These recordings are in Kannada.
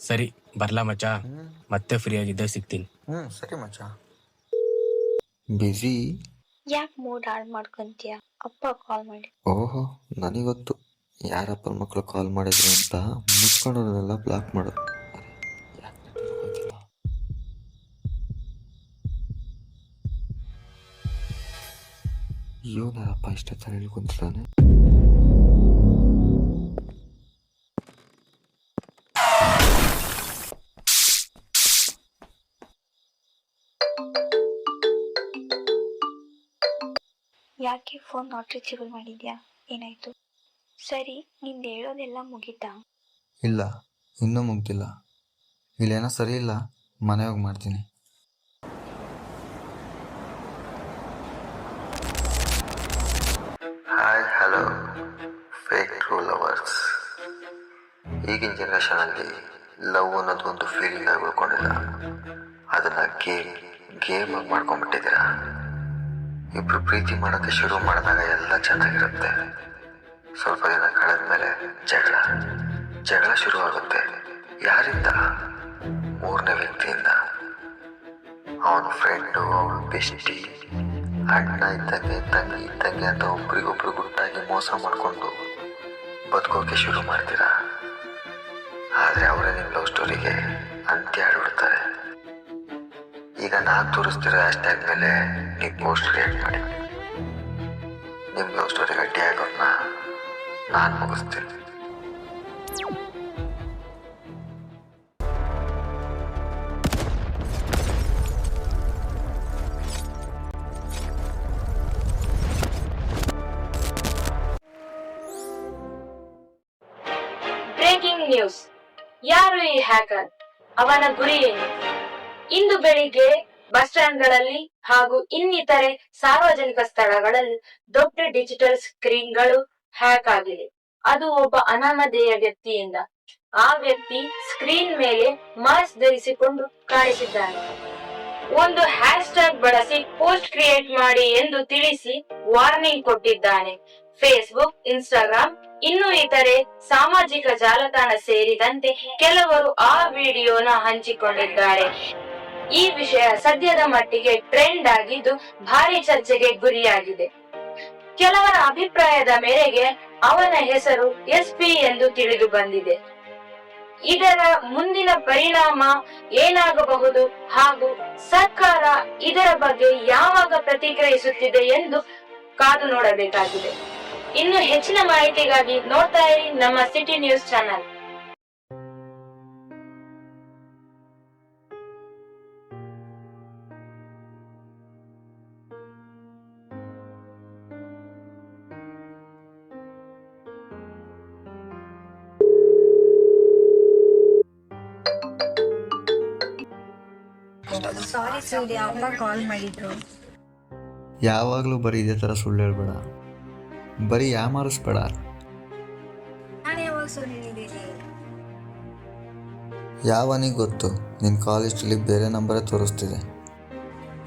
ಸರಿ ಬರ್ಲಾ ಮಚ್ಚ, ಹ್ಞೂ ಮತ್ತೆ ಫ್ರೀ ಆಗಿದ್ದೆ ಸಿಗ್ತೀನಿ. ಸರಿ ಮಚ್ಚ. ಬಿಸಿ. ಯಾಕೆ ಮೂಡ್ ಹಾಳು ಮಾಡ್ಕೊಂತೀಯ? ಅಪ್ಪ ಕಾಲ್ ಮಾಡಿ. ಓಹೋ, ನನಗೊತ್ತು ಯಾರಪ್ಪ ಮಕ್ಕಳು ಕಾಲ್ ಮಾಡಿದ್ರು ಅಂತ. ಮುಚ್ಕೊಂಡವ್ರನ್ನೆಲ್ಲ ಬ್ಲಾಕ್ ಮಾಡು. ಯಾಕೆ ನೆಟ್ವರ್ಕ್ ಹೋಯ್ತಿಲ್ಲ? ಇವನಾರಪ್ಪ ಇಷ್ಟೊತ್ತರ ಹೇಳ್ಕೊಂತಿದ್ದಾನೆ. ಯಾಕೆ ಫೋನ್ ನಾಟ್ ರೀಚೇಬಲ್ ಮಾಡಿದ್ಯಾ? ಏನಾಯ್ತು? ಸರಿ, ನಿಂದು ಹೇಳೋದೆಲ್ಲ ಮುಗೀತಾ? ಇಲ್ಲ, ಇನ್ನೂ ಮುಗ್ದಿಲ್ಲ. ಇಲ್ಲೇನೋ ಸರಿ ಇಲ್ಲ, ಮನೆ ಹೋಗಿ ಮಾಡ್ತೀನಿ. Hi hello fake true lovers. ಈಗಿನ ಜನ್ರೇಷನಲ್ಲಿ ಲವ್ ಅನ್ನೋದು ಒಂದು ಫೀಲಿಂಗ್ ಆಗಿ ಉಳ್ಕೊಂಡಿಲ್ಲ. ಅದನ್ನು ಗೇಮ್ ಆಗಿ ಮಾಡ್ಕೊಂಡ್ಬಿಟ್ಟಿದ್ದೀರಾ. ಇಬ್ರು ಪ್ರೀತಿ ಮಾಡೋಕ್ಕೆ ಶುರು ಮಾಡಿದಾಗ ಎಲ್ಲ ಚೆನ್ನಾಗಿರುತ್ತೆ. ಸ್ವಲ್ಪ ದಿನ ಕಳೆದ ಮೇಲೆ ಜಗಳ ಶುರುವಾಗುತ್ತೆ. ಯಾರಿಂದ? ಮೂರನೇ ವ್ಯಕ್ತಿಯಿಂದ. ಅವನ ಫ್ರೆಂಡು, ಅವನ ಬೆಸ್ಟಿ, ಅಣ್ಣ ಇದ್ದಂಗೆ, ತಂಗಿ ಇದ್ದಂಗೆ ಅಂತ ಒಬ್ರಿಗೊಬ್ರು ಗುಟ್ಟಾಗಿ ಮೋಸ ಮಾಡಿಕೊಂಡು ಬದುಕೋಕೆ ಶುರು ಮಾಡ್ತೀರಾ. ಆದರೆ ಅವರೇ ನಿಮ್ಮ ಲವ್ ಸ್ಟೋರಿಗೆ ಅಂತ್ಯ ಆಡ್ಬಿಡ್ತಾರೆ. ಈಗ ನಾನು ತೋರಿಸ್ತಿರೋ ಹ್ಯಾಶ್ಟ್ಯಾಗ್ ಮೇಲೆ ನೀವು ಪೋಸ್ಟ್ ಕ್ರಿಯೇಟ್ ಮಾಡಿ. ನಿಮ್ಮ ಲವ್ ಸ್ಟೋರಿ ಗಟ್ಟಿ ಆಗೋದನ್ನ ನಾನು ಮುಗಿಸ್ತೀನಿ. Breaking news. ಯಾರು ಈ ಹ್ಯಾಕರ್? ಅವನ ಗುರಿ ಏನು? ಇಂದು ಬೆಳಿಗ್ಗೆ ಬಸ್ ಸ್ಟ್ಯಾಂಡ್ಗಳಲ್ಲಿ ಹಾಗೂ ಇನ್ನಿತರೆ ಸಾರ್ವಜನಿಕ ಸ್ಥಳಗಳಲ್ಲಿ ದೊಡ್ಡ ಡಿಜಿಟಲ್ ಸ್ಕ್ರೀನ್ಗಳು ಹ್ಯಾಕ್ ಆಗಿದೆ. ಅದು ಒಬ್ಬ ಅನಾಮಧೇಯ ವ್ಯಕ್ತಿಯಿಂದ. ಆ ವ್ಯಕ್ತಿ ಸ್ಕ್ರೀನ್ ಮೇಲೆ ಮಾಸ್ಕ್ ಧರಿಸಿಕೊಂಡು ಕಾಣಿಸಿದ್ದಾನೆ. ಒಂದು ಹ್ಯಾಶ್ ಟ್ಯಾಗ್ ಬಳಸಿ ಪೋಸ್ಟ್ ಕ್ರಿಯೇಟ್ ಮಾಡಿ ಎಂದು ತಿಳಿಸಿ ವಾರ್ನಿಂಗ್ ಕೊಟ್ಟಿದ್ದಾನೆ. ಫೇಸ್ಬುಕ್, ಇನ್ಸ್ಟಾಗ್ರಾಮ್, ಇನ್ನು ಇತರೆ ಸಾಮಾಜಿಕ ಜಾಲತಾಣ ಸೇರಿದಂತೆ ಕೆಲವರು ಆ ವಿಡಿಯೋನ ಹಂಚಿಕೊಂಡಿದ್ದಾರೆ. ಈ ವಿಷಯ ಸದ್ಯದ ಮಟ್ಟಿಗೆ ಟ್ರೆಂಡ್ ಆಗಿದ್ದು ಭಾರಿ ಚರ್ಚೆಗೆ ಗುರಿಯಾಗಿದೆ. ಕೆಲವರ ಅಭಿಪ್ರಾಯದ ಮೇರೆಗೆ ಅವನ ಹೆಸರು SP ಎಂದು ತಿಳಿದು ಬಂದಿದೆ. ಇದರ ಮುಂದಿನ ಪರಿಣಾಮ ಏನಾಗಬಹುದು ಹಾಗೂ ಸರ್ಕಾರ ಇದರ ಬಗ್ಗೆ ಯಾವಾಗ ಪ್ರತಿಕ್ರಿಯಿಸುತ್ತಿದೆ ಎಂದು ಕಾದು ನೋಡಬೇಕಾಗಿದೆ. ಇನ್ನು ಹೆಚ್ಚಿನ ಮಾಹಿತಿಗಾಗಿ ನೋಡ್ತಾ ಇರಿ ನಮ್ಮ ಸಿಟಿ ನ್ಯೂಸ್ ಚಾನೆಲ್. ಸಾರಿ ಸೂರ್ಯ, ಅಮ್ಮ ಕಾಲ್ ಮಾಡಿದ್ರು. ಯಾವಾಗಲೂ ಬರೀ ಇದೇ ಥರ ಸುಳ್ಳು ಹೇಳ್ಬೇಡ, ಬರೀ ಯಾಮಾರಿಸ್ಬೇಡ. ನಾನು ಯಾವಾಗ ಸುಳ್ಳು ಹೇಳಿದ್ದೀನಿ? ಯಾವನಿಗೆ ಗೊತ್ತು? ನಿನ್ನ ಕಾಲ್ ಹಿಸ್ಟ್ರಿಲಿ ಬೇರೆ ನಂಬರೇ ತೋರಿಸ್ತಿದೆ.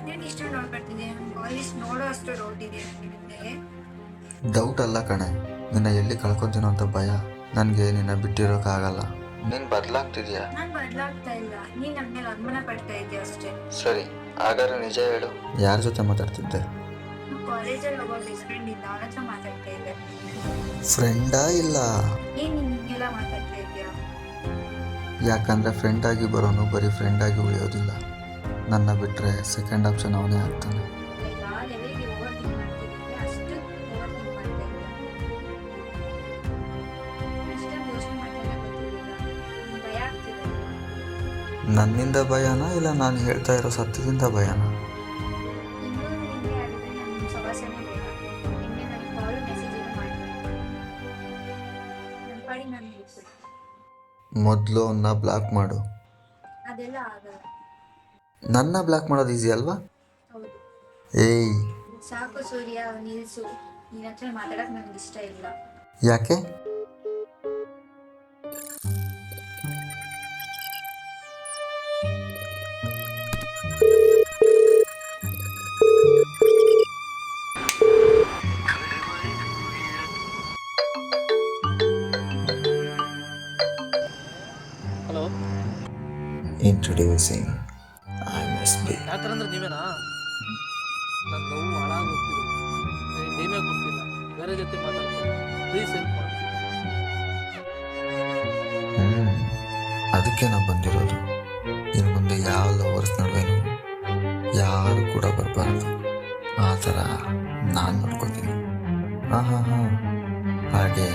ನಾನು ಇಷ್ಟ ನೋಡ್ಕೊಳ್ತಿದ್ದೆ, ನನ್ನ ಕಾಲೇಜ್ ನೋಡೋ ಅಷ್ಟು ರೋಟಿದೆ ನಿಮಗೆ. ಡೌಟ್ ಅಲ್ಲ ಕಣೆ, ನಿನ್ನ ಎಲ್ಲಿ ಕಳ್ಕೊತೀನೋ ಅಂತ ಭಯ. ನನಗೆ ನಿನ್ನ ಬಿಟ್ಟಿರೋಕ್ಕಾಗಲ್ಲ. ನೀನು ಬದಲಾಗ್ತಿದ್ಯಾ? ನಾನು ಬದಲಾಗ್ತಾ ಇಲ್ಲ, ನೀನು ನನ್ನ ಮೇಲೆ ಅನುಮಾನ ಪಡ್ತಾ ಇದೆಯಾ ಅಷ್ಟೇ. ಸರಿ, ಹಾಗಾದ್ರೆ ನಿಜ ಹೇಳು, ಯಾರ ಜೊತೆ ಮಾತಾಡ್ತಿದ್ದೆ? ನಾನು ಕಾಲೇಜಲ್ಲಿ ಒಬ್ಬ ಬೆಸ್ಟ್ ಫ್ರೆಂಡ್ ಇದ್ದ, ಅವನ ಹತ್ರ ಮಾತಾಡ್ತಾ ಇದ್ದೆ. ಫ್ರೆಂಡಾ ಇಲ್ಲ? ಏನು ನೀನು ಹಿಂಗೆಲ್ಲ ಮಾತಾಡ್ತಾ ಇದೆಯಾ? ಯಾಕಂದರೆ ಫ್ರೆಂಡ್ ಆಗಿ ಬರೋನು ಬರೀ ಫ್ರೆಂಡ್ ಆಗಿ ಉಳಿಯೋದಿಲ್ಲ. ನನ್ನ ಬಿಟ್ಟರೆ ಸೆಕೆಂಡ್ ಆಪ್ಷನ್ ಅವನೇ ಆಗ್ತಾನೆ. ಯಾವ ಲೆವೆಲ್ಗೆ ಓವರ್ ಥಿಂಕ್ ಮಾಡ್ತಿದ್ದೆ ಅಷ್ಟು ಓವರ್ ಥಿಂಕ್ ಮಾಡ್ತಾ ಇದ್ದೆ. ಅಷ್ಟೊಂದು ಯೋಚನೆ ಮಾಡ್ತಾ ಗೊತ್ತಿರಲಿಲ್ಲ, ನಂಗೆ ಭಯ ಆಗ್ತಿದೆ. ನನ್ನಿಂದ ಭಯನಾ ಇಲ್ಲ ನಾನು ಹೇಳ್ತಾ ಇರೋ ಸತ್ಯದಿಂದ ಭಯನಾ? ಇನ್ನೂ ನಿಮಗೆ ಆಗಿದ್ರೆ ನನ್ನ ಸವಾಸನೆ ಬೇಡ. ನಿಮಗೆ ನನಗೆ ಕಾಲು ಮೆಸೇಜ್ ಏನು ಮಾಡ್ತೀನಿ, ನನ್ನ ಪಾಡಿ ನಾನು ಇರ್ತೀನಿ. ಮೊದಲು ಅವನ್ನ ಬ್ಲಾಕ್ ಮಾಡು. ಅದೆಲ್ಲ ಆಗಲ್ಲ. ನನ್ನ ಬ್ಲಾಕ್ ಮಾಡೋದು ಈಸಿ ಅಲ್ವಾ? ಹೌದು. ಏಯ್ ಸಾಕು ಸೂರ್ಯ, ನಿಲ್ಸು. ನಿನ್ನ ಹತ್ರ ಮಾತಾಡೋಕೆ ನನಗೆ ಇಷ್ಟ ಇಲ್ಲ. ಯಾಕೆ? Hello introducing MSB. ಯಾಕಂದ್ರೆ ನೀವೇನಾ ನನ್ನ ನೋವು ಹಾಳಾಗೋಗ್ತಿದೆ. ನೀವೇ ಗೊತ್ತಿಲ್ಲ, ಬೇರೆ ಜೊತೆ ಮಾತಾಡ್ತೀನಿ. ಪ್ಲೀಸ್ ಹೆಲ್ಪ್ ಮಾಡಿ. ಅದಕ್ಕೆ ನಾವು ಬಂದಿರೋದು. ಇನ್ನು ಮುಂದೆ ಯಾವ ಲವರ್ಸ್ ನಡುವೆನೂ ಯಾರು ಕೂಡ ಬರಬಾರ್ದು. ಆ ಥರ ನಾನು ನೋಡ್ಕೋತೀನಿ. ಹಾಂ ಹಾಗೆ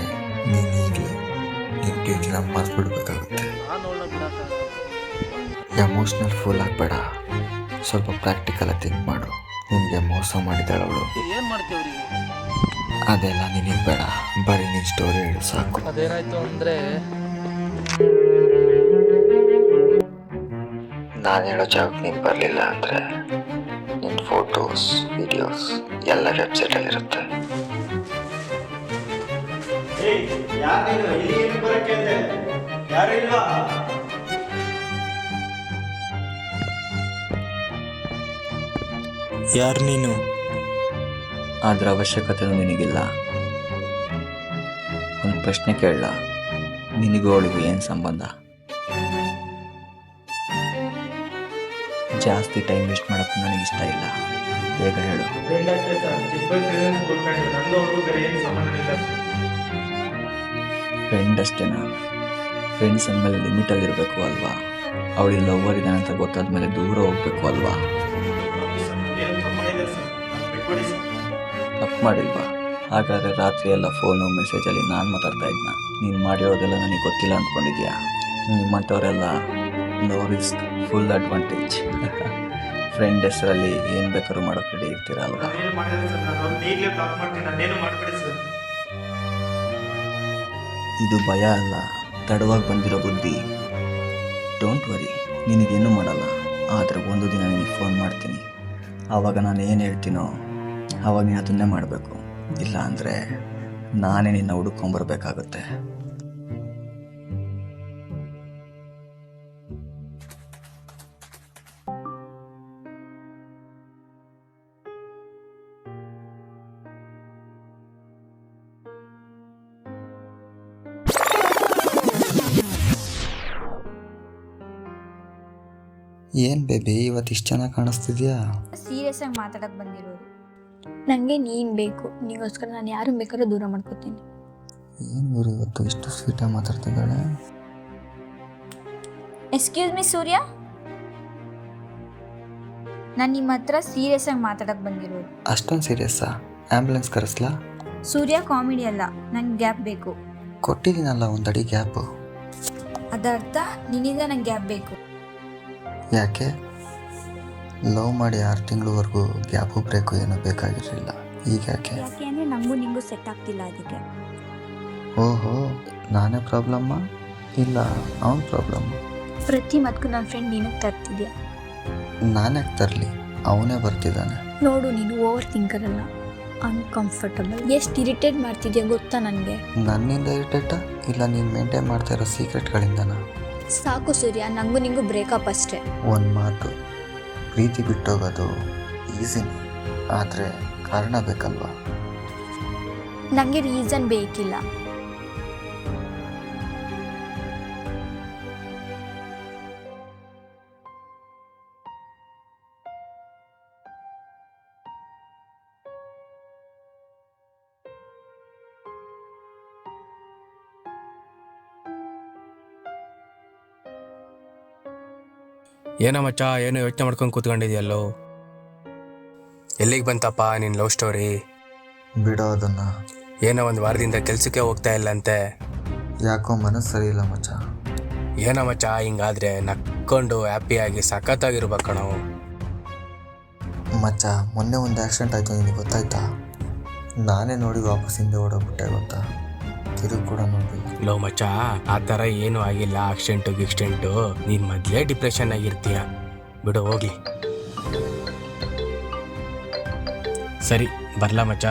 ನೀನು ಈಗಲೇ ನಿನ್ನ ಪ್ರೀತಿನ ಮರ್ತ್ಬಿಡ್ಬೇಕಾಗುತ್ತೆ. ನಾನು ಅವಳನ್ನ ಬಿಡಕ್ಕಾಗಲ್ಲ. ಎಮೋಷ್ನಲ್ ಫುಲ್ ಆಗಬೇಡ, ಸ್ವಲ್ಪ ಪ್ರಾಕ್ಟಿಕಲ್ ಥಿಂಕ್ ಮಾಡು. ನಿನಗೆ ಮೋಸ ಮಾಡಿದ್ದಾಳೆ ಅವಳು. ಏನ್ ಮಾಡ್ತೀವಿ ಅವರಿಗೆ? ಅದೆಲ್ಲ ನಿನಗೆ ಬೇಡ, ಬರೀ ನಿನ್ನ ಸ್ಟೋರಿ ಹೇಳು ಸಾಕು. ಅದೇನಾಯ್ತು ಅಂದ್ರೆ, ನಾನು ಹೇಳೋ ಜಾಗಕ್ಕೆ ನೀನು ಬರಲಿಲ್ಲ ಅಂದರೆ ನಿನ್ನ ಫೋಟೋಸ್ ವಿಡಿಯೋಸ್ ಎಲ್ಲ ವೆಬ್ಸೈಟಲ್ಲಿರುತ್ತೆ. ಯಾರು ನೀನು? ಅದರ ಅವಶ್ಯಕತೆನೂ ನಿನಗಿಲ್ಲ. ಒಂದು ಪ್ರಶ್ನೆ ಕೇಳಲ್ಲ, ನಿನಗೂ ಅವಳಿಗೂ ಏನು ಸಂಬಂಧ? ಜಾಸ್ತಿ ಟೈಮ್ ವೇಸ್ಟ್ ಮಾಡೋಕ್ಕೂ ನನಗಿಷ್ಟ ಇಲ್ಲ. ಬೇಗ ಹೇಳು. ಫ್ರೆಂಡ್ ಅಷ್ಟೇನಾ? ಫ್ರೆಂಡ್ಸ್ ಅಂದಮೇಲೆ ಲಿಮಿಟಲ್ಲಿರಬೇಕು ಅಲ್ವಾ? ಅವಳಿಗೆ ಲವ್ವರ್ ಇದ್ದಾನೆ ಅಂತ ಗೊತ್ತಾದ್ಮೇಲೆ ದೂರ ಹೋಗ್ಬೇಕು ಅಲ್ವಾ? ತಪ್ಪು ಮಾಡಿಲ್ವಾ? ಹಾಗಾದರೆ ರಾತ್ರಿ ಎಲ್ಲ ಫೋನು ಮೆಸೇಜಲ್ಲಿ ನಾನು ಮಾತಾಡ್ತಾ ಇದ್ನ. ನೀನು ಮಾಡಿರೋದೆಲ್ಲ ನನಗೆ ಗೊತ್ತಿಲ್ಲ ಅಂದ್ಕೊಂಡಿದ್ಯಾ? ನಿಮ್ಮಂಥವರೆಲ್ಲ no risk full advantage. Friend ಹೆಸರಲ್ಲಿ ಏನು ಬೇಕಾದ್ರೂ ಮಾಡೋಕ್ಕೆ ರೆಡಿ ಇರ್ತೀರ ಅಲ್ವಾ? ಇದು ಭಯ ಅಲ್ಲ, ತಡವಾಗಿ ಬಂದಿರೋ ಬುದ್ಧಿ. ಡೋಂಟ್ ವರಿ, ನಿನಗೇನು ಮಾಡಲ್ಲ. ಆದರೆ ಒಂದು ದಿನ ನಿನಗೆ ಫೋನ್ ಮಾಡ್ತೀನಿ. ಆವಾಗ ನಾನು ಏನು ಹೇಳ್ತೀನೋ ಆವಾಗ ನೀನು ಅದನ್ನೇ ಮಾಡಬೇಕು. ಇಲ್ಲ ಅಂದರೆ ನಾನೇ ನಿನ್ನ ಹುಡುಕೊಂಬರ್ಬೇಕಾಗುತ್ತೆ. ಏನು ಬೇಬಿ ಇವತ್ತು ಇಷ್ಟು ಚೆನ್ನಾಗಿ ಕಾಣಿಸ್ತಿದ್ಯಾ? ಸೀರಿಯಸ್ ಆಗಿ ಮಾತಾಡಕ್ ಬಂದಿರೋದು. ನನಗೆ ನೀನು ಬೇಕು. ನಿಗೋಸ್ಕರ ನಾನು ಯಾರು ಬೇಕಾದ್ರೂ ದೂರ ಮಾಡ್ಕೋತೀನಿ. ಏನು ಇವರು ಇವತ್ತು ಇಷ್ಟು ಸ್ವೀಟಾಗಿ ಮಾತಾಡ್ತಿದ್ದಾಳೆ? ಎಕ್ಸ್ಕ್ಯೂಸ್ ಮೀ ಸೂರ್ಯ, ನಾನು ನಿಮ್ಮ ಹತ್ರ ಸೀರಿಯಸ್ ಆಗಿ ಮಾತಾಡಕ್ ಬಂದಿರೋದು. ಅಷ್ಟೊಂದು ಸೀರಿಯಸ್ಸಾ? ಆ್ಯಂಬುಲೆನ್ಸ್ ಕರೆಸ್ಲಾ? ಸೂರ್ಯ ಕಾಮಿಡಿ ಅಲ್ಲ, ನಂಗೆ ಗ್ಯಾಪ್ ಬೇಕು. ಕೊಟ್ಟಿದ್ದೀನಲ್ಲ ಒಂದು ಅಡಿ ಗ್ಯಾಪು. ಅದರ್ಥ ನಿನ್ನಿಂದ ನಂಗೆ ಗ್ಯಾಪ್ ಬೇಕು. ಯಾಕೆ? ಲವ್ ಮಾಡಿ 6 ತಿಂಗಳವರೆಗೂ ಗ್ಯಾಪು ಬ್ರೇಕು ಏನೂ ಬೇಕಾಗಿರಲಿಲ್ಲ. ಈಗ ಯಾಕೆ? ಯಾಕೆ ಅಂದರೆ ನನಗೂ ನಿಂಗೂ ಸೆಟ್ ಆಗ್ತಿಲ್ಲ ಅದಕ್ಕೆ. ಓಹೋ, ನಾನೇ ಪ್ರಾಬ್ಲಮ್ಮಾ ಇಲ್ಲ ಅವನ ಪ್ರಾಬ್ಲಮ್ಮು? ಪ್ರತಿ ಮತ್ಕು ನನ್ನ ಫ್ರೆಂಡ್ ನೀನು ತರ್ತಿದ್ಯಾ. ನಾನ್ಯಾಕೆ ತರಲಿ? ಅವನೇ ಬರ್ತಿದ್ದಾನೆ. ನೋಡು, ನೀನು ಓವರ್ ಥಿಂಕರ್ ಅಲ್ಲ, ಅನ್ಕಂಫರ್ಟಬಲ್. ಎಷ್ಟು ಇರಿಟೇಟ್ ಮಾಡ್ತಿದ್ಯಾ ಗೊತ್ತಾ ನನಗೆ? ನನ್ನಿಂದ ಇರಿಟೇಟಾ ಇಲ್ಲ ನೀನು ಮೇಂಟೈನ್ ಮಾಡ್ತಾ ಇರೋ ಸೀಕ್ರೆಟ್ಗಳಿಂದನಾ? ಸಾಕು ಸೂರ್ಯ, ನನಗೂ ನಿಂಗೂ ಬ್ರೇಕಪ್ ಅಷ್ಟೇ. ಒಂದು ಮಾತು, ಪ್ರೀತಿ ಬಿಟ್ಟೋಗೋದು ಈಸಿನೇ, ಆದರೆ ಕಾರಣ ಬೇಕಲ್ವಾ? ನನಗೆ ರೀಸನ್ ಬೇಕಿಲ್ಲ. ಏನೋ ಮಚ್ಚ, ಏನೋ ಯೋಚನೆ ಮಾಡ್ಕೊಂಡು ಕೂತ್ಕೊಂಡಿದ್ಯಲ್ಲೋ. ಎಲ್ಲಿಗೆ ಬಂತಪ್ಪ ನಿನ್ನ ಲವ್ ಸ್ಟೋರಿ? ಬಿಡೋ ಅದನ್ನು. ಏನೋ ಒಂದು ವಾರದಿಂದ ಕೆಲಸಕ್ಕೆ ಹೋಗ್ತಾ ಇಲ್ಲಂತೆ. ಯಾಕೋ ಮನಸ್ಸು ಸರಿ ಇಲ್ಲ ಮಚ್ಚ. ಏನೋ ಮಚ್ಚ, ಹಿಂಗಾದ್ರೆ ನಕ್ಕೊಂಡು ಹ್ಯಾಪಿಯಾಗಿ ಸಖತ್ತಾಗಿರ್ಬೇಕು ಕಣೋ. ಮಚ್ಚ, ಮೊನ್ನೆ ಒಂದು ಆಕ್ಸಿಡೆಂಟ್ ಆಯಿತು, ನಿನಗೆ ಗೊತ್ತಾಯ್ತಾ? ನಾನೇ ನೋಡಿ ವಾಪಸ್ ಹಿಂದೆ ಓಡೋಗ್ಬಿಟ್ಟೆ ಗೊತ್ತಾ? ತಿರುಗಿ ಕೂಡ ನೋಡಿ. ಲೋ ಮಚ್ಚ, ಆ ಥರ ಏನೂ ಆಗಿಲ್ಲ. ಆಕ್ಸಿಡೆಂಟು ನೀನು ಮೊದಲೇ ಡಿಪ್ರೆಷನ್ ಆಗಿರ್ತೀಯ. ಬಿಡು ಹೋಗ್ಲಿ. ಸರಿ ಬರ್ಲಾ ಮಚ್ಚ,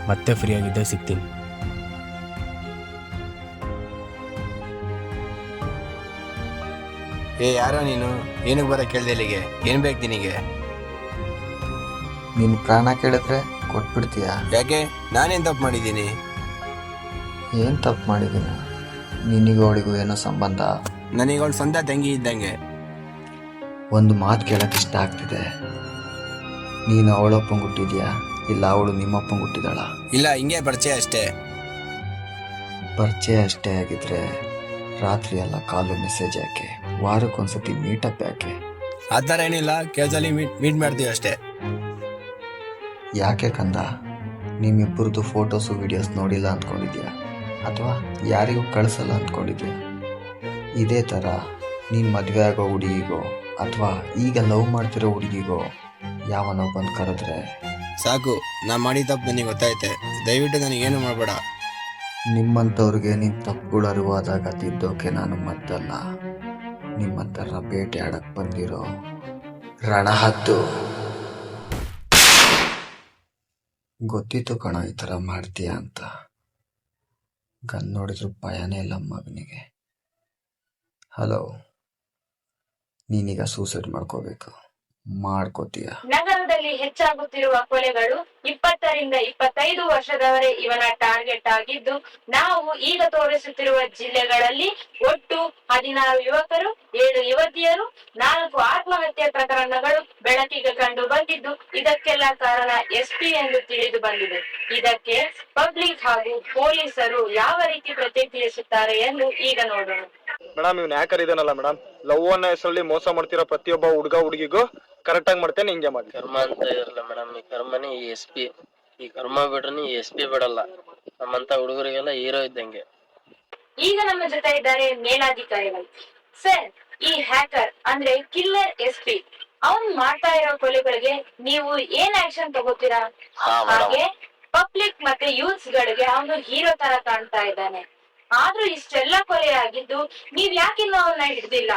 ಮತ್ತೆ ಫ್ರೀ ಆಗಿದ್ದೆ ಸಿಗ್ತೀನಿ. ಯಾರೋ ನೀನು? ಏನಕ್ಕೆ ಬರ ಕೇಳ್ದೆ ಇಲ್ಲಿಗೆ? ಏನು ಬೇಕು ನಿನಗೆ? ನಿನ್ನ ಪ್ರಾಣ ಕೇಳಿದ್ರೆ ಕೊಟ್ಬಿಡ್ತೀಯಾ? ಯಾಕೆ? ನಾನೇನು ತಪ್ಪು ಮಾಡಿದ್ದೀನಿ? ಏನು ತಪ್ಪು ಮಾಡಿದ್ದೀನಿ? ನಿನಗೂ ಅವಳಿಗೂ ಏನೋ ಸಂಬಂಧ? ನನಗೆ ಅವಳು ಸ್ವಂತ ತಂಗಿ ಇದ್ದಂಗೆ. ಒಂದು ಮಾತು ಕೇಳಕ್ಕೆ ಇಷ್ಟ ಆಗ್ತಿದೆ. ನೀನು ಅವಳಪ್ಪಂಗೆ ಹುಟ್ಟಿದ್ಯಾ ಇಲ್ಲ ಅವಳು ನಿಮ್ಮಪ್ಪಂಗೆ ಹುಟ್ಟಿದಾಳ? ಇಲ್ಲ, ಹಿಂಗೆ ಪರಿಚಯ ಅಷ್ಟೇ. ಪರಿಚಯ ಅಷ್ಟೇ ಆಗಿದ್ರೆ ರಾತ್ರಿ ಎಲ್ಲ ಕಾಲು ಮೆಸೇಜ್ ಯಾಕೆ? ವಾರಕ್ಕೊಂದ್ಸತಿ ಮೀಟಪ್ ಯಾಕೆ? ಆ ಥರ ಏನಿಲ್ಲ, ಕೇಸಲ್ಲಿ ಮೀಟ್ ಮಾಡ್ತೀವಿ ಅಷ್ಟೇ. ಯಾಕೆ ಕಂದ, ನಿಮ್ಮಿಬ್ಬರದು ಫೋಟೋಸು ವಿಡಿಯೋಸ್ ನೋಡಿಲ್ಲ ಅಂದ್ಕೊಂಡಿದ್ಯಾ ಅಥವಾ ಯಾರಿಗೂ ಕಳಿಸಲ್ಲ ಅಂದ್ಕೊಂಡಿದ್ಯಾ? ಇದೇ ಥರ ನೀನು ಮದುವೆ ಆಗೋ ಹುಡುಗಿಗೋ ಅಥವಾ ಈಗ ಲವ್ ಮಾಡ್ತಿರೋ ಹುಡುಗಿಗೋ ಯಾವನೋ ಬಂದು ಕರೆದ್ರೆ ಸಾಕು, ನಾ ಮಾಡಿದ ತಪ್ಪು ನನಗೆ ಗೊತ್ತಾಯ್ತೆ. ದಯವಿಟ್ಟು ನನಗೇನು ಮಾಡಬೇಡ. ನಿಮ್ಮಂಥವ್ರಿಗೆ ನಿಮ್ಮ ತಪ್ಪುಗಳು ಅರಿವಾದಾಗ ತಿದ್ದೋಕೆ ನಾನು ಮದ್ದಲ್ಲ, ನಿಮ್ಮಂಥರ ಬೇಟೆ ಆಡಕ್ಕೆ ಬಂದಿರೋ ರಣಹದ್ದು. ಗೊತ್ತಿತ್ತು ಕಣ ಈ ಥರ ಮಾಡ್ತೀಯ ಅಂತ. ಗನ್ ನೋಡಿದ್ರು ಭಯನೇ ಇಲ್ಲ ಮಗನಿಗೆ. ಹಲೋ, ನೀನೀಗ ಸೂಸೈಡ್ ಮಾಡ್ಕೋತೀಯ? ನಗರದಲ್ಲಿ ಹೆಚ್ಚಾಗುತ್ತಿರುವ ಕೊಲೆಗಳು 20 ರಿಂದ 25 ವರ್ಷದವರೇ ಇವನ ಟಾರ್ಗೆಟ್ ಆಗಿದ್ದು, ನಾವು ಈಗ ತೋರಿಸುತ್ತಿರುವ ಜಿಲ್ಲೆಗಳಲ್ಲಿ ಒಟ್ಟು 16 ಯುವಕರು, 7 ಯುವತಿಯರು, 4 ಆತ್ಮಹತ್ಯೆ ಪ್ರಕರಣಗಳು ಬೆಳಕಿಗೆ ಕಂಡು ಬಂದಿದ್ದು, ಇದಕ್ಕೆಲ್ಲ ಕಾರಣ ಎಸ್ಪಿ ಎಂದು ತಿಳಿದು ಬಂದಿದೆ. ಇದಕ್ಕೆ ಪಬ್ಲಿಕ್ ಹಾಗೂ ಪೊಲೀಸರು ಯಾವ ರೀತಿ ಪ್ರತಿಕ್ರಿಯಿಸುತ್ತಾರೆ ಎಂದು ಈಗ ನೋಡೋಣ. ಮೇಡಮ್, ಇವ್ನು ಹ್ಯಾಕರ್ ಇದಾನಲ್ಲ ಮೇಡಮ್, ಲವ್ ಅನ್ನೋ ಹೆಸರಲ್ಲಿ ಮೋಸ ಮಾಡ್ತಿರೋ ಪ್ರತಿಯೊಬ್ಬ ಹುಡುಗಿಗೂ ಕರೆಕ್ಟ್ ಆಗಿ ಮಾಡ್ತೇನೆ, ಹಿಂಗೆ ಮಾಡಿ. ಕರ್ಮ ಅಂತ ಇರಲ್ಲ ಮೇಡಮ್, ಈ ಕರ್ಮನೇ ಈ SP. ಈ ಕರ್ಮ ಬಿಡ್ರಿ ಈ SP ಬಿಡಲ್ಲ. ನಮ್ಮಂತ ಹುಡುಗರಿಗೆಲ್ಲ ಹೀರೋ ಇದ್ದಂಗೆ. ಈಗ ನಮ್ಮ ಜೊತೆ ಇದ್ದಾರೆ ಮೇಲಾಧಿಕಾರಿಗಳು. ಸರ್, ಈ ಹ್ಯಾಕರ್ ಅಂದ್ರೆ ಕಿಲ್ಲರ್ SP, ಅವನ್ ಮಾಡ್ತಾ ಇರೋ ಕೊಲೆಗಳಿಗೆ ನೀವು ಏನ್ ಆಕ್ಷನ್ ತಗೋತೀರಾ? ಹಾಗೆ ಪಬ್ಲಿಕ್ ಮತ್ತೆ ಯೂತ್ಸ್ ಗಳಿಗೆ ಅವನು ಹೀರೋ ತರ ಕಾಣ್ತಾ ಇದ್ದಾನೆ. ಆದ್ರೂ ಇಷ್ಟೆಲ್ಲ ಕೊಲೆ ಆಗಿದ್ದು ನೀವ್ ಯಾಕಿನ್ನೂ ಅವನ್ನ ಹಿಡ್ದಿಲ್ಲ?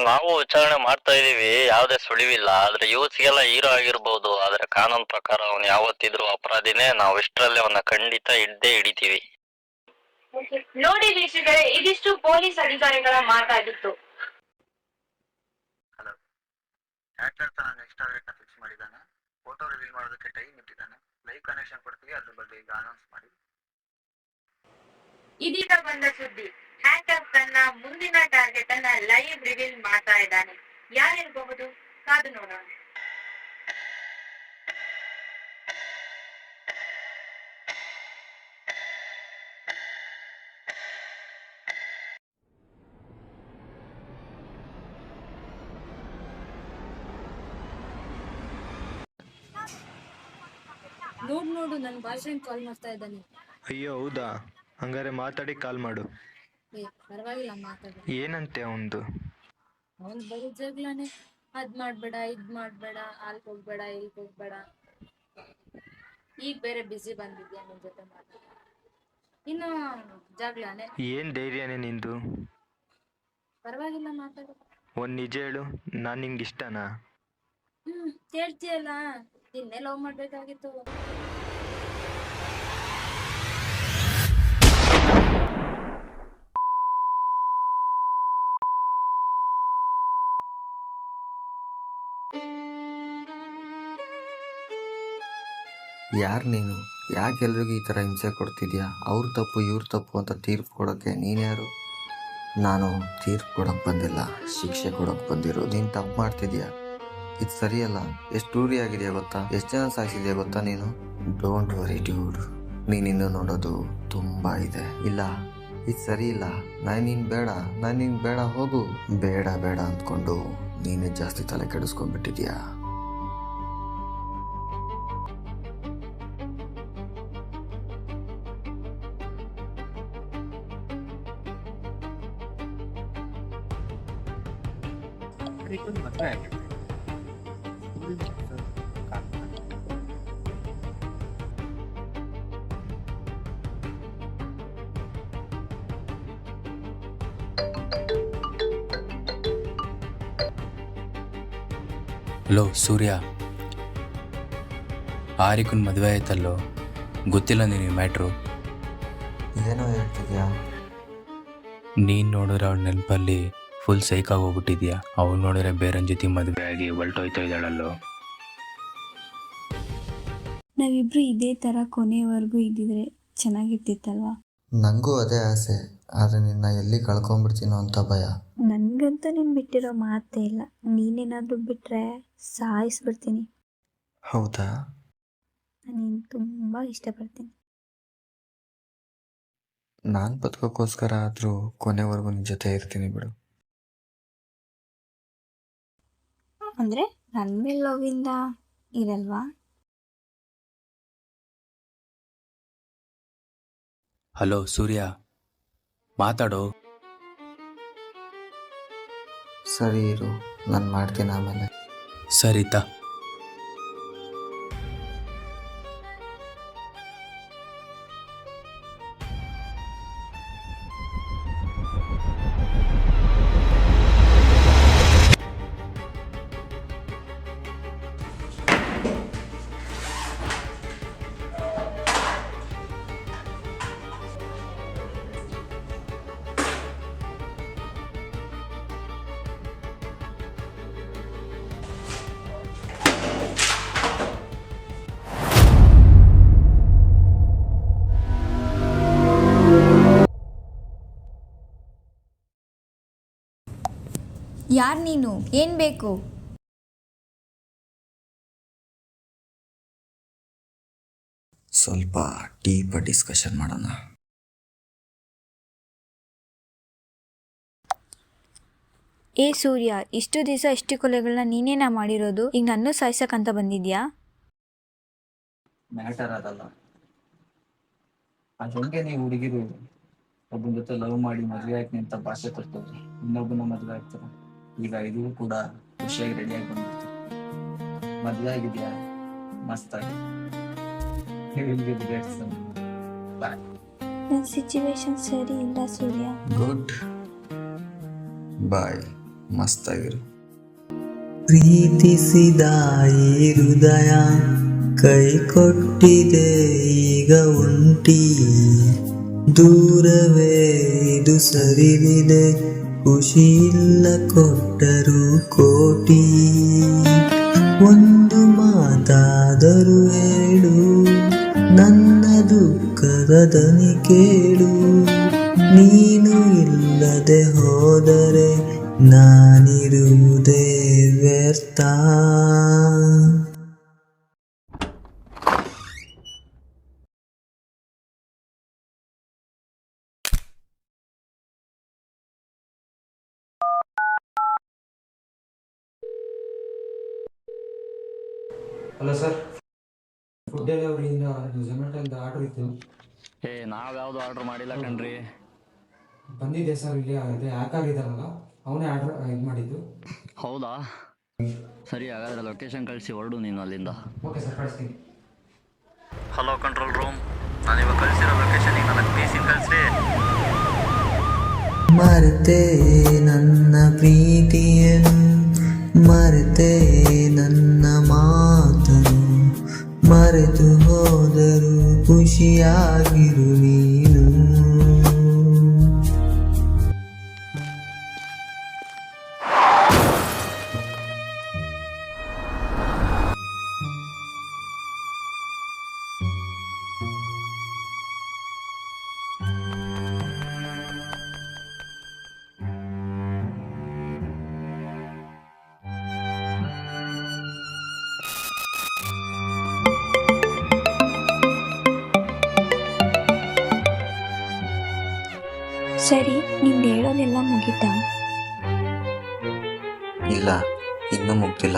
ನಾವು ವಿಚಾರಣೆ ಮಾಡ್ತಾ ಇದೀವಿ, ಯಾವ್ದೇ ಸುಳಿವಿಲ್ಲ. ಆದ್ರೆ ಯೂತ್ಸ್ಗೆಲ್ಲ ಹೀರೋ ಆಗಿರ್ಬೋದು, ಆದ್ರೆ ಕಾನೂನು ಪ್ರಕಾರ ಅವ್ನು ಯಾವತ್ತಿದ್ರು ಅಪರಾಧಿನೇ. ನಾವು ಇಷ್ಟರಲ್ಲೇ ಅವನ್ನ ಖಂಡಿತ ಹಿಡಿತೀವಿ. ನೋಡಿ ವೀಕ್ಷಕರೇ, ಇದಿಷ್ಟು ಪೊಲೀಸ್ ಅಧಿಕಾರಿಗಳ ಮಾತಾಗಿತ್ತು. ಹ್ಯಾಕರ್ ತನ್ನ ನೆಕ್ಸ್ಟ್ ಟಾರ್ಗೆಟ್ನ ಫಿಕ್ಸ್ ಮಾಡಿದ್ದಾನೆ. ಫೋಟೋ ರಿವೀಲ್ ಮಾಡೋದಕ್ಕೆ ಟೈಮ್ ಇಟ್ಟಿದ್ದಾನೆ. ಲೈವ್ ಕನೆಕ್ಷನ್ ಕೊಡ್ತೀವಿ, ಅದ್ರ ಬಗ್ಗೆ ಈಗ ಅನೌನ್ಸ್ ಮಾಡಿ. ಇದೀಗ ಬಂದ ಸುದ್ದಿ, ಹ್ಯಾಕರ್ ತನ್ನ ಮುಂದಿನ ಟಾರ್ಗೆಟ್ ಅನ್ನ ಲೈವ್ ರಿವೀಲ್ ಮಾಡ್ತಾ ಇದ್ದಾನೆ. ಯಾರಿರಬಹುದು? ಕಾದು ನೋಡೋಣ. ನೋಡು ನನ್ನ ಬಾಯ್ ಫ್ರೆಂಡ್ ಕಾಲ್ ಮಾಡ್ತಾ ಇದ್ದಾನೆ. ಅಯ್ಯೋ ಹೌದಾ? ಹಂಗಾರೆ ಮಾತಾಡಿ ಕಾಲ್ ಮಾಡು. ಪರವಾಗಿಲ್ಲ, ಮಾತಾಡ. ಏನಂತೆ ಅವಂದು? ಅವನ್ ಬರೀ ಜಗ್ಲಾನೆ. ಅದ್ ಮಾಡ್ಬೇಡ, ಇದ್ ಮಾಡ್ಬೇಡ, ಅಲ್ಕ್ ಹೋಗ್ಬೇಡ, ಇಲ್ಕ್ ಹೋಗ್ಬೇಡ. ಈಗ ಬೇರೆ ಬಿಸಿ ಬಂದಿದ್ಯಾ ನಿನ್ ಜೊತೆ ಮಾತಾಡ. ಇನ್ನು ಜಗ್ಲಾನೆ. ಏನ್ ಧೈರ್ಯನೇ ನಿಂದು? ಪರವಾಗಿಲ್ಲ, ಮಾತಾಡು. ಒಂದ್ ನಿಜ ಹೇಳು, ನಾನ್ ನಿಂಗೆ ಇಷ್ಟನಾ? ಕೇಳ್ತೀಯಲ್ಲ, ನಿನ್ನೆ ಲವ್ ಮಾಡ್ಬೇಕಾಗಿತ್ತು. ಯಾರು ನೀನು? ಯಾಕೆ ಎಲ್ರಿಗೂ ಈ ಥರ ಹಿಂಸೆ ಕೊಡ್ತಿದ್ಯಾ? ಅವ್ರ ತಪ್ಪು ಇವ್ರ ತಪ್ಪು ಅಂತ ತೀರ್ಪು ಕೊಡೋಕ್ಕೆ ನೀನ್ಯಾರು? ನಾನು ತೀರ್ಪು ಕೊಡೋಕ್ಕೆ ಬಂದಿಲ್ಲ, ಶಿಕ್ಷೆ ಕೊಡೋಕ್ಕೆ ಬಂದಿರೋ. ನೀನು ತಪ್ಪು ಮಾಡ್ತಿದ್ಯಾ, ಇದು ಸರಿಯಲ್ಲ. ಎಷ್ಟು ದೂರಿ ಆಗಿದೆಯಾ ಗೊತ್ತಾ? ಎಷ್ಟು ಜನ ಸಾಯಿಸಿದ್ಯಾ ಗೊತ್ತಾ ನೀನು? ಡೋಂಟ್ ವರಿ ಡ್ಯೂಡ್, ನೀನಿನ್ನೂ ನೋಡೋದು ತುಂಬ ಇದೆ. ಇಲ್ಲ, ಇದು ಸರಿ ಇಲ್ಲ. ನಾನು ನೀನು ಬೇಡ ಹೋಗು. ಬೇಡ ಅಂದ್ಕೊಂಡು ನೀನೇ ಜಾಸ್ತಿ ತಲೆ ಕೆಡಿಸ್ಕೊಂಡ್ಬಿಟ್ಟಿದ್ಯಾ. ಹಲೋ ಸೂರ್ಯ, ಆರಿಕನ್ ಮದುವೆ ಆಯ್ತಲ್ಲೋ, ಗೊತ್ತಿಲ್ಲ ನಿನಗೆ ಮ್ಯಾಟ್ರು? ಏನೋ ಹೇಳ್ತಿದ್ಯಾ? ನೀನು ನೋಡಿದ್ರೆ ಅವಳ ನೆನಪಲ್ಲಿ ಫುಲ್ ಸೈಕಾಗಿ ಹೋಗ್ಬಿಟ್ಟಿದ್ಯಾ. ಅವಳು ನೋಡಿದ್ರೆ ಬೇರೆ ಜೊತೆ ಮದುವೆ ಆಗಿ ಹೊಲ್ಟೋಯ್ತಾ ಇದ್ದಾಳಲ್ಲೋ. ನಾವಿಬ್ರು ಇದೇ ಥರ ಕೊನೆವರೆಗೂ ಇದ್ದಿದ್ರೆ ಚೆನ್ನಾಗಿರ್ತಿತ್ತಲ್ವಾ? ನನಗೂ ಅದೇ ಆಸೆ, ಆದರೆ ನಿನ್ನ ಎಲ್ಲಿ ಕಳ್ಕೊಂಡ್ಬಿಡ್ತೀನೋ ಅಂತ ಭಯ. ನನಗಂತೂ ನೀನು ಬಿಟ್ಟಿರೋ ಮಾತೇ ಇಲ್ಲ. ನೀನೇನಾದರೂ ಬಿಟ್ಟರೆ ಸಾಯಿಸ್ಬಿಡ್ತೀನಿ. ಹೌದಾ? ನಾನು ತುಂಬ ಇಷ್ಟಪಡ್ತೀನಿ. ನಾನು ಬದುಕೋಕ್ಕೋಸ್ಕರ ಆದರೂ ಕೊನೆವರೆಗೂ ನಿನ್ನ ಜೊತೆ ಇರ್ತೀನಿ ಬಿಡು. ಅಂದರೆ ನನ್ನ ಮೇಲೆ ಲವ್ವಿಂದ ಇರಲ್ವಾ? ಹಲೋ ಸೂರ್ಯ, ಮಾತಾಡೋ. ಸರಿ ಇರು, ನಾನು ಮಾಡ್ತೀನಿ ಆಮೇಲೆ. ಸರಿತಾ. ಯಾರು ನೀನು? ಏನು ಬೇಕು? ಸ್ವಲ್ಪ ಡೀಪ್ ಡಿಸ್ಕಷನ್ ಮಾಡೋಣ. ಏ ಸೂರ್ಯ, ಇಷ್ಟು ದಿವಸ ಇಷ್ಟು ಕೊಲೆಗಳನ್ನ ನೀನೇನಾ ಮಾಡಿರೋದು? ಈಗ ನನ್ನೂ ಸಾಯ್ಸಕ್ಕಂತ ಬಂದಿದ್ಯಾ? ಮ್ಯಾಟರ್ ಅದಲ್ಲ. ಅದು ಹೆಂಗೆ ನೀವು ಹುಡುಗಿರು ಒಬ್ಬನ ಜೊತೆ ಲವ್ ಮಾಡಿ ಮದುವೆ ಆಯ್ತು ಅಂತ ಭಾಷೆ ತರ್ತವ್ರು, ಇನ್ನೊಬ್ಬನ ಮದುವೆ ಆಗ್ತಾರೆ. ಈಗ ಇದು ಕೂಡ ಖುಷಿಯಾಗಿ ರೆಡಿಯಾಗಿ ಬಂದಿರ್ತಾರೆ. ಮದುವೆ ಆಗಿದೆಯಾ? ಮಸ್ತಾಗಿ. ನನ್ನ ಸಿಚುವೇಶನ್ ಸರಿ ಇಲ್ಲ ಸೂರ್ಯ. ಗುಡ್ ಬಾಯ್, ಮಸ್ತಾಗಿರು. ಪ್ರೀತಿಸಿದ ಈ ಹೃದಯ ಕೈ ಕೊಟ್ಟಿದೆ ಈಗ ಒಂಟಿ, ದೂರವೇ ಇದು ಸರಿದಿದೆ, ಖುಷಿ ಇಲ್ಲ ಕೊಟ್ಟರು ಕೋಟಿ. ಒಂದು ಮಾತಾದರೂ ಹೇಳು, ನನ್ನ ದುಃಖದ ದನಿ ಕೇಳು, ನೀನು ಇಲ್ಲದೆ ಹೋದರೆ ನಾನಿರುವುದೇ ವ್ಯರ್ಥ. ಹಲೋ ಸರ್, ಫುಡ್ ಡೆಲಿವರಿಯಿಂದ ಝೊಮ್ಯಾಟೋಯಿಂದ ಆರ್ಡ್ರ್ ಇತ್ತು. ನಾವ್ ಯಾವ್ದು ಆರ್ಡರ್ ಮಾಡಿಲ್ಲ ಕಣ್ರಿ. ಬಂದಿದೆ ಸರ್, ಇಲ್ಲಿ ಅದೇ ಹ್ಯಾಕರ್ ಇದಾರಲ್ಲ ಅವನೇ ಆರ್ಡ್ರ್ ಇದು ಮಾಡಿದ್ದು. ಹೌದಾ? ಸರಿ, ಹಾಗಾದ್ರೆ ಲೊಕೇಶನ್ ಕಳಿಸಿ ಹೊರಡು ನೀನು ಅಲ್ಲಿಂದ. ಓಕೆ ಸರ್, ಕಳಿಸ್ತೀನಿ. ಹಲೋ ಕಂಟ್ರೋಲ್ ರೂಮ್, ನಾನಿವಾಗ ಕಳಿಸಿರೋ ಲೊಕೇಶನಿಗೆ ನನಗೆ ಪೀಸಿನ ಕಳಿಸ್ರಿ. ಮರೆತೆ ನನ್ನ ಪ್ರೀತಿಯನ್ನು, ಮರೆತೆ ನನ್ನ ಮಾತನು, ಮರೆತು ಹೋದರೂ ಖುಷಿಯಾಗಿರು ನೀನು. ಸರಿ, ನಿಂದು ಹೇಳೋದೆಲ್ಲ ಮುಗೀತಾ? ಇಲ್ಲ, ಇನ್ನೂ ಮುಗ್ದಿಲ್ಲ.